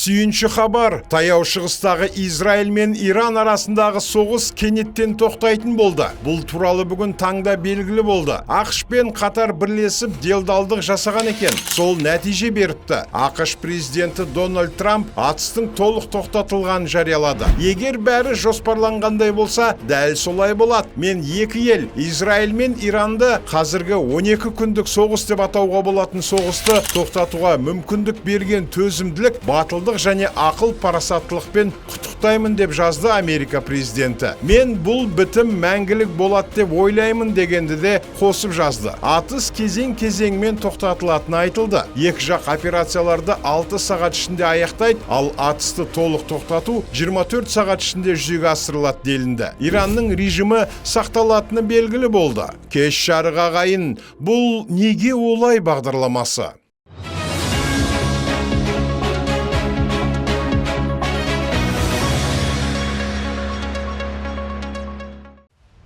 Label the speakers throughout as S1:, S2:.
S1: Сүйінші хабар, таяу шығыстағы Израиль мен Иран арасындағы соғыс кенеттен тоқтайтын болды. Бұл туралы бүгін таңда белгілі болды. ақш пен Қатар бірлесіп делдалдық жасаған екен. Сол нәтиже беріпті. ақш президенті Дональд Трамп атыстың толық тоқтатылғанын жариялады. Егер бәрі жоспарланғандай болса, дәл солай болады. Мен екі ел, Израиль мен Иранды қазіргі 12 күндік соғыс деп атауға болатын соғысты тоқтатуға мүмкіндік берген төзімділік, батылдық және ақыл парасаттылықпен құттықтаймын деп жазды Америка президенті. Мен бұл бітім мәңгілік болады деп ойлаймын дегенді де қосып жазды. Атыс кезең-кезеңмен тоқтатылатыны айтылды. Екі жақ операцияларды 6 сағат ішінде аяқтайды, ал атысты толық тоқтату 24 сағат ішінде жүзеге асырылады делінді. Иранның режимі сақталатыны белгілі болды. Кеш жарық ағайын, бұл неге олай бағдарламасы?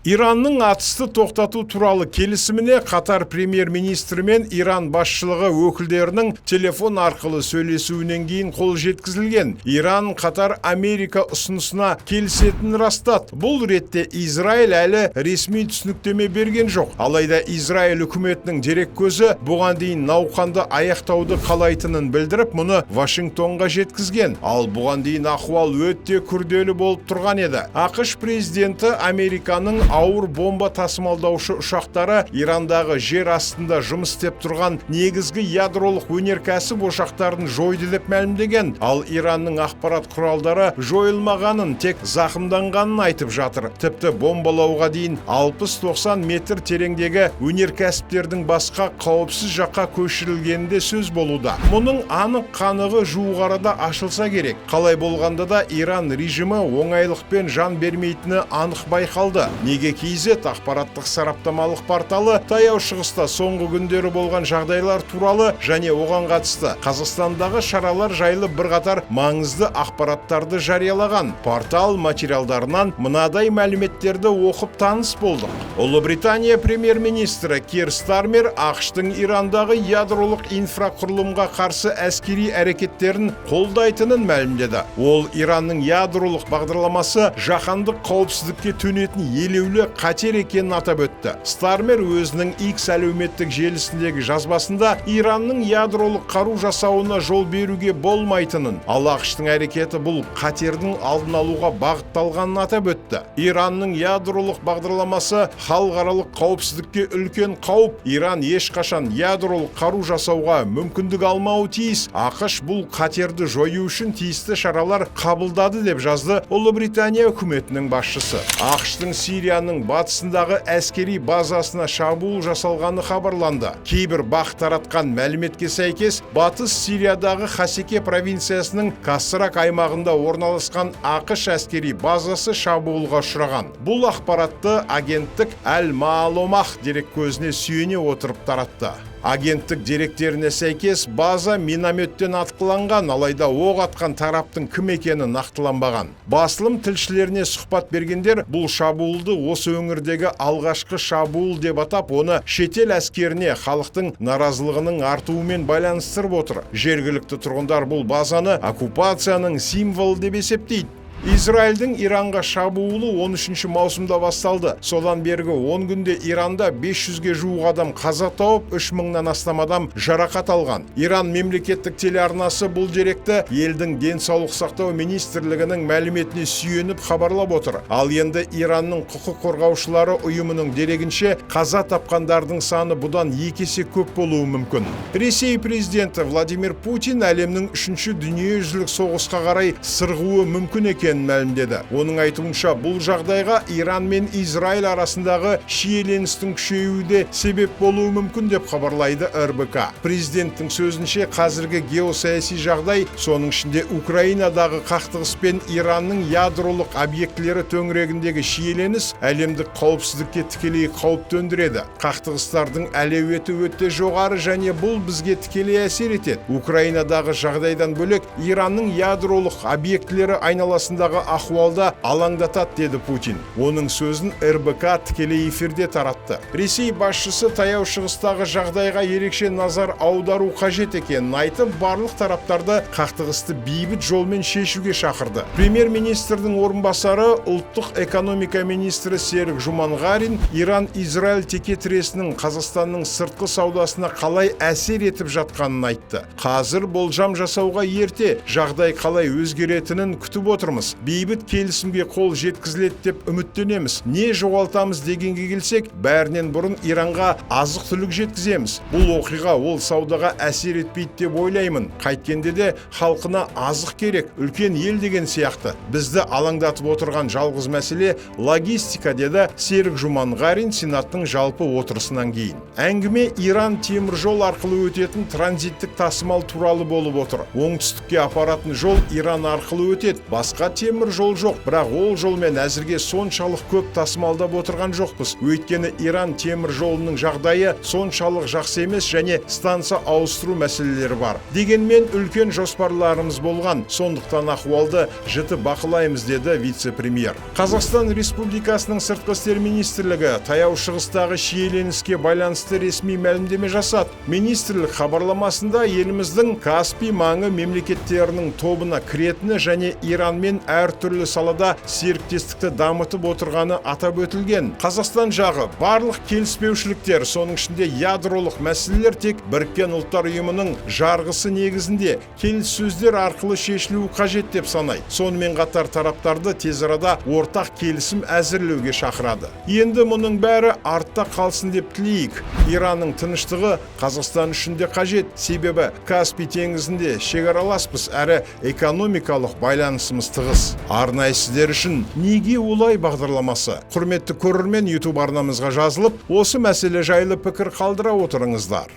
S1: Иранның атысты тоқтату туралы келісіміне Қатар премьер-министрі мен Иран басшылығы өкілдерінің телефон арқылы сөйлесуінен кейін қол жеткізілген. Иран Қатар Америка ұсынысына келісетінін растады. Бұл ретте Израиль әлі ресми түсініктеме берген жоқ. Алайда Израиль үкіметінің дерек көзі бұған дейін науқанды аяқтауды қалайтынын білдіріп, мұны Вашингтонға жеткізген. Ал бұған дейін ахуал өте күрделі болып тұрған еді. ақш президенті Американың ауыр бомба тасымалдаушы ұшақтары Ирандағы жер астында жұмыс істеп тұрған негізгі ядролық өнеркәсіп ошақтарын жойды деп мәлімдеген. Ал Иранның ақпарат құралдары жойылмағанын, тек зақымданғанын айтып жатыр. Тіпті бомбалауға дейін 60-90 метр тереңдегі өнеркәсіптердің басқа қауіпсіз жаққа көшірілгенінде сөз болуда. Мұның анық қанығы жуық арада ашылса керек. Қалай болғанда да Иран режимі оңайлықпен жан бермейтіні анық байқалды. Неге KZ ақпараттық сараптамалық порталы таяу шығыста соңғы күндері болған жағдайлар туралы және оған қатысты Қазақстандағы шаралар жайлы бірқатар маңызды ақпараттарды жариялаған. Портал материалдарынан мынадай мәліметтерді оқып таныс болдық. Ұлыбритания премьер-министрі Кир Стармер ақштың Ирандағы ядролық инфрақұрылымға қарсы әскери әрекеттерін қолдайтынын мәлімдеді. Ол Иранның ядролық бағдарламасы жаһандық қауіпсіздікке төнетін елеулі қатер екенін атап өтті. Стармер өзінің X әлеуметтік желісіндегі жазбасында Иранның ядролық қару жасауына жол беруге болмайтынын, ал ақштың әрекеті бұл қатердің алдын алуға бағытталғанын атап өтті. Иранның ядролық бағдарламасы халықаралық қауіпсіздікке үлкен қауіп. Иран ешқашан ядролық қару жасауға мүмкіндік алмауы тиіс. ақш бұл қатерді жою үшін тиісті шаралар қабылдады деп жазды Ұлыбритания үкіметінің басшысы. ақштың Сирияның батысындағы әскери базасына шабуыл жасалғаны хабарланды. Кейбір бақ таратқан мәліметке сәйкес, батыс Сириядағы Хасеке провинциясының Касрак аймағында орналасқан ақш әскери базасы шабуылға ұшыраған. Бұл ақпаратты агенттік Әл-Мааломах дереккөзіне сүйене отырып таратты. Агенттік деректеріне сәйкес база минометтен атқыланған, алайда оқ атқан тараптың кім екені нақтыланбаған. Басылым тілшілеріне сұхбат бергендер бұл шабуылды осы өңірдегі алғашқы шабуыл деп атап, оны шетел әскеріне халықтың наразылығының артуымен байланыстырып отыр. Жергілікті тұрғындар бұл базаны оккупацияның символы деп есептейді. Израильдің Иранға шабуылы 13 маусымда басталды. Содан бергі 10 күнде Иранда 500-ге жуық адам қаза тауып, 3000-нан астам адам жарақат алған. Иран мемлекеттік телеарнасы бұл деректі елдің денсаулық сақтау министрлігінің мәліметіне сүйеніп хабарлап отыр. Ал енді Иранның құқық қорғаушылары ұйымының дерегінше қаза тапқандардың саны бұдан 2 есе көп болуы мүмкін. Ресей президенті Владимир Путин әлемнің 3-ші дүниежүзілік соғысқа қарай сырғуы мүмкін екен мәлімдеді. Оның айтуынша бұл жағдайға Иран мен Израиль арасындағы шиеленістің күшеюі себеп болуы мүмкін деп хабарлайды РБК. Президенттің сөзінше қазіргі геосаяси жағдай, соның ішінде Украинадағы қақтығыс пен Иранның ядролық объектілері төңірегіндегі шиеленіс әлемдік қауіпсіздікке тікелей қауіп төндіреді. Қақтығыстардың әлеуеті өте жоғары және бұл бізге тікелей әсер етеді. Украинадағы жағдайдан бөлек Иранның ядролық объектілері айналасында арасындағы ахуалда алаңдатады, деді Путин. Оның сөзін РБК тікелей эфирде таратты. Ресей басшысы таяу шығыстағы жағдайға ерекше назар аудару қажет екенін айтып, барлық тараптарды қақтығысты бейбіт жолмен шешуге шақырды. Премьер-министрдің орынбасары, ұлттық экономика министрі Серік Жұманғарин Иран-Израиль текетіресінің Қазақстанның сыртқы саудасына қалай әсер етіп жатқанын айтты. Қазір болжам жасауға ерте, жағдай қалай өзгеретінін күтіп отырмыз. Бейбіт келісімге қол жеткізіледі деп үміттенеміз. Не жоғалтамыз дегенге келсек, бәрінен бұрын Иранға азық-түлік жеткіземіз. Бұл оқиға ол саудаға әсер етпейді деп ойлаймын. Қайткенде де халқына азық керек, үлкен ел деген сияқты. Бізді алаңдатып отырған жалғыз мәселе логистика, деді Серік Жұманғарин Сенаттың жалпы отырысынан кейін. Әңгіме Иран темір жол арқылы өтетін транзиттік тасымал туралы болып отыр. Оңтүстікке апаратын жол Иран арқылы өтеді. Басқа темір жол жоқ, бірақ ол жолмен әзірге соншалық көп тасымалдап отырған жоқпыз. Өйткені Иран темір жолының жағдайы соншалық жақсы емес және станса ауыстыру мәселелері бар. Дегенмен үлкен жоспарларымыз болған, сондықтан ахуалды жіті бақылаймыз, деді вице-премьер. Қазақстан Республикасының сыртқы істер министрлігі таяу шығыстағы шиеленіске байланысты ресми мәлімдеме жасады. Министрлік хабарламасында еліміздің Каспий маңы мемлекеттерінің тобына кіретіні және Иранмен әртүрлі салада серіктестікті дамытып отырғаны атап өтілген. Қазақстан жағы барлық келіспеушіліктер, соның ішінде ядролық мәселелер тек Біріккен ұлттар ұйымының жарғысы негізінде келіссөздер арқылы шешілуі қажет деп санайды. Сонымен қатар тараптарды тез арада ортақ келісім әзірлеуге шақырады. Енді мұның бәрі артта қалсын деп тілейік. Иранның тыныштығы Қазақстан үшін де қажет, себебі Каспий теңізінде шекараласпыз әрі экономикалық байланысымыз тығыз. Арнайы сіздер үшін неге олай бағдарламасы. Құрметті көрермен, YouTube арнамызға жазылып, осы мәселе жайлы пікір қалдыра отырыңыздар.